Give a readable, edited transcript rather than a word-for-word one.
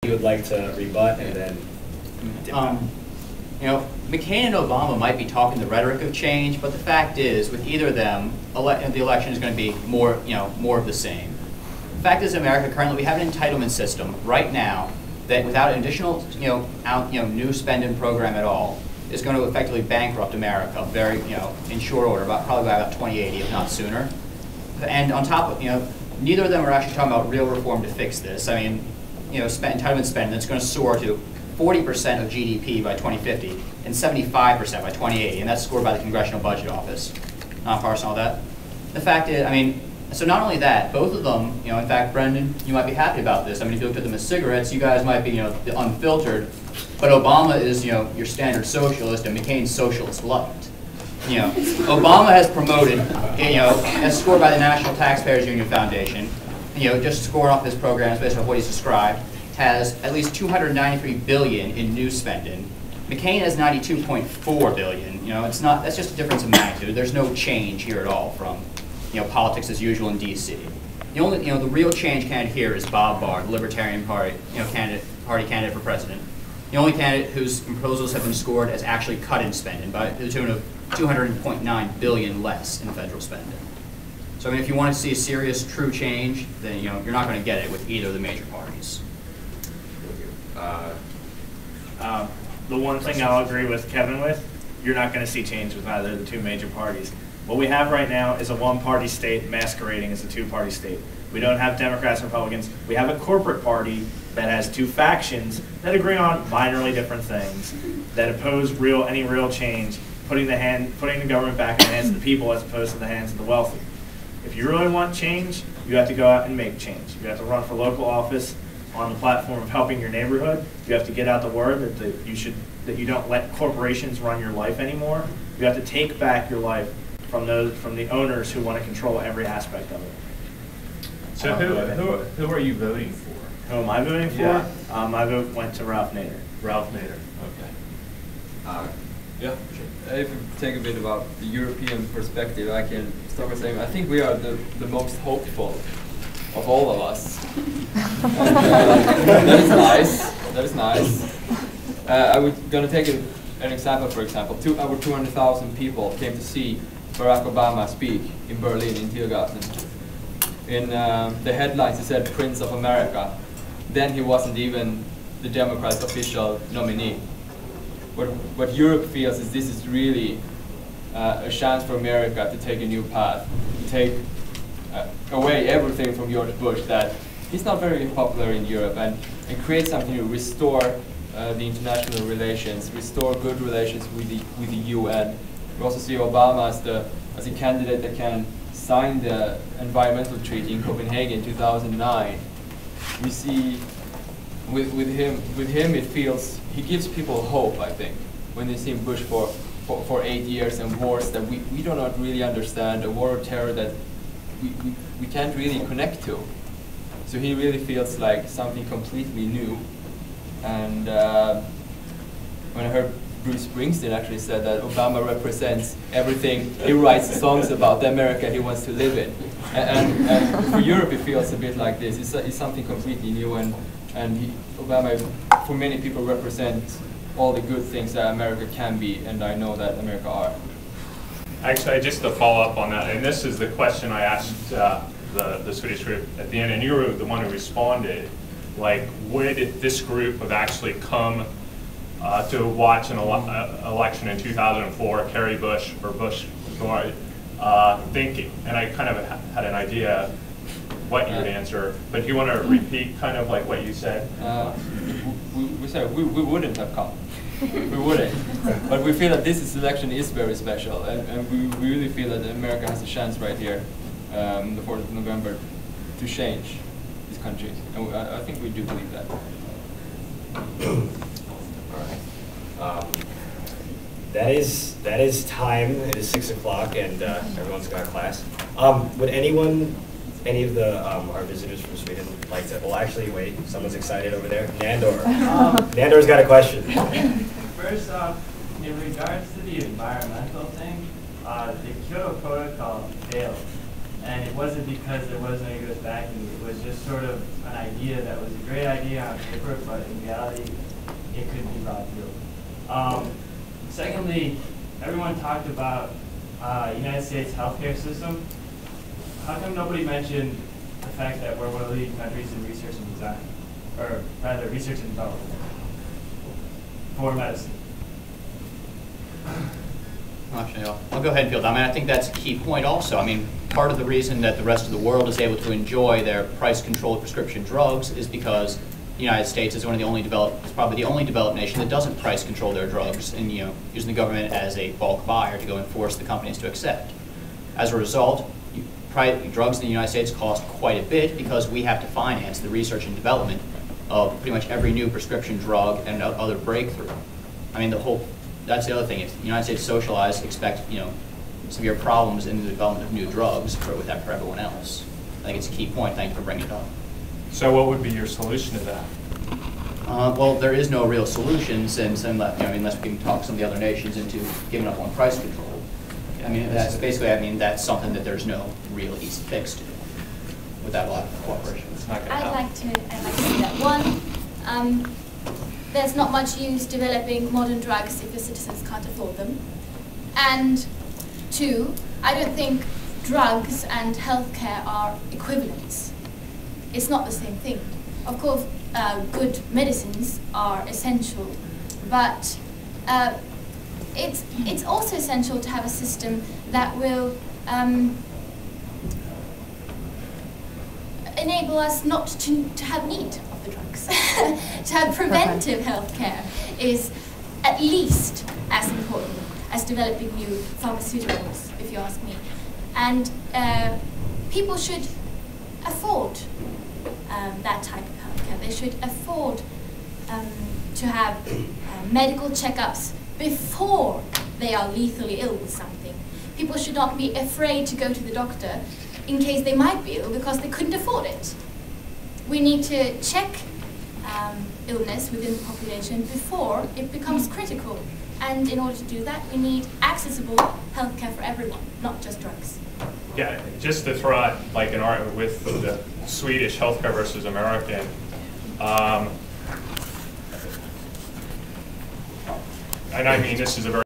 you would like to rebut, and then you know, McCain and Obama might be talking the rhetoric of change, but the fact is, with either of them, the election is going to be more of the same. The fact is, in America currently we have an entitlement system right now that, without an additional new spending program at all, is going to effectively bankrupt America in short order, probably by about 2080, if not sooner. And on top of neither of them are actually talking about real reform to fix this. I mean, entitlement spending that's going to soar to 40% of GDP by 2050 and 75% by 2080, and that's scored by the Congressional Budget Office. Not parsing all that. The fact is, so not only that, both of them, in fact, Brendan, you might be happy about this. I mean, if you looked at them as cigarettes, you guys might be, the unfiltered, but Obama is, your standard socialist, and McCain's socialist light. Obama has promoted, as scored by the National Taxpayers Union Foundation, just scoring off his programs based on what he's described, has at least $293 billion in new spending. McCain has $92.4 billion. That's just a difference of magnitude. There's no change here at all from, politics as usual in D.C. The real change candidate here is Bob Barr, the Libertarian Party, party candidate for president. The only candidate whose proposals have been scored as actually cut in spending by the tune of $200.9 billion less in federal spending. So if you want to see a serious, true change, then you're not going to get it with either of the major parties. The one thing I'll agree with Kevin with, you're not going to see change with either of the two major parties. What we have right now is a one-party state masquerading as a two-party state. We don't have Democrats and Republicans. We have a corporate party that has two factions that agree on minorly different things, that oppose any real change, putting the government back in the hands of the people as opposed to the hands of the wealthy. If you really want change, you have to go out and make change. You have to run for local office on the platform of helping your neighborhood. You have to get out the word that you don't let corporations run your life anymore. You have to take back your life from the owners who want to control every aspect of it. So who are you voting for? Who am I voting for? Yeah. My vote went to Ralph Nader. Ralph Nader. Okay. Yeah, sure. If you take a bit about the European perspective, I can start by saying I think we are the most hopeful of all of us. That is nice. That is nice. I was going to take an example. For example, over 200,000 people came to see Barack Obama speak in Berlin in Tiergarten. In the headlines, it said "Prince of America." Then he wasn't even the Democrats' official nominee. What Europe feels is this is really a chance for America to take a new path, to take away everything from George Bush that he's not very popular in Europe, and create something to restore the international relations, restore good relations with the UN. We also see Obama as a candidate that can sign the environmental treaty in Copenhagen in 2009. We see with him it feels he gives people hope, I think, when they see Bush for 8 years and wars that we do not really understand, a war of terror that we can't really connect to. So he really feels like something completely new. And when I heard Bruce Springsteen actually said that Obama represents everything he writes songs about, the America he wants to live in. And for Europe it feels a bit like this. It's something completely new, and Obama, for many people, represents all the good things that America can be, and I know that America are. Actually, just to follow up on that, and this is the question I asked the Swedish group at the end, and you were the one who responded. Like, would this group have actually come to watch an election in 2004, Kerry Bush or Bush thinking? And I kind of had an idea what you would answer, but do you want to repeat kind of like what you said? We said we wouldn't have come. We wouldn't. But we feel that this election is very special, and we really feel that America has a chance right here, the 4th of November, to change this country. And I think we do believe that. All right. That is time. It is 6 o'clock, and everyone's got class. Would any of our visitors from Sweden like to? Well, actually, wait. Someone's excited over there. Nandor. Nandor's got a question. First off, in regards to the environmental thing, the Kyoto Protocol failed. And it wasn't because there wasn't any good backing. It was just sort of an idea that was a great idea on paper, but in reality, it could be brought through. Secondly, everyone talked about United States healthcare system. How come nobody mentioned the fact that we're one of the leading countries in research and design, or rather research and development for medicine? Actually, I'll go ahead and field. I mean, I think that's a key point also. I mean, part of the reason that the rest of the world is able to enjoy their price-controlled prescription drugs is because the United States is probably the only developed nation that doesn't price control their drugs and, using the government as a bulk buyer to go and force the companies to accept. As a result, drugs in the United States cost quite a bit because we have to finance the research and development of pretty much every new prescription drug and other breakthrough. I mean, that's the other thing. If the United States socialized, expect severe problems in the development of new drugs with that for everyone else. I think it's a key point. Thank you for bringing it up. So what would be your solution to that? Well, there is no real solution since, unless we can talk some of the other nations into giving up on price control. I mean, that's basically, that's something that there's no real easy fix to without a lot of cooperation. It's not going to happen. I'd like to say that. One, there's not much use developing modern drugs if the citizens can't afford them. And two, I don't think drugs and healthcare are equivalents. It's not the same thing. Of course, good medicines are essential, but it's also essential to have a system that will enable us not to have need of the drugs. To have preventive healthcare is at least as important as developing new pharmaceuticals, if you ask me. And people should afford that type of healthcare. They should afford to have medical checkups before they are lethally ill with something. People should not be afraid to go to the doctor in case they might be ill because they couldn't afford it. We need to check illness within the population before it becomes critical. And in order to do that, we need accessible healthcare for everyone, not just drugs. Yeah, just to throw out like an argument with the Swedish healthcare versus American. And I mean, this is a very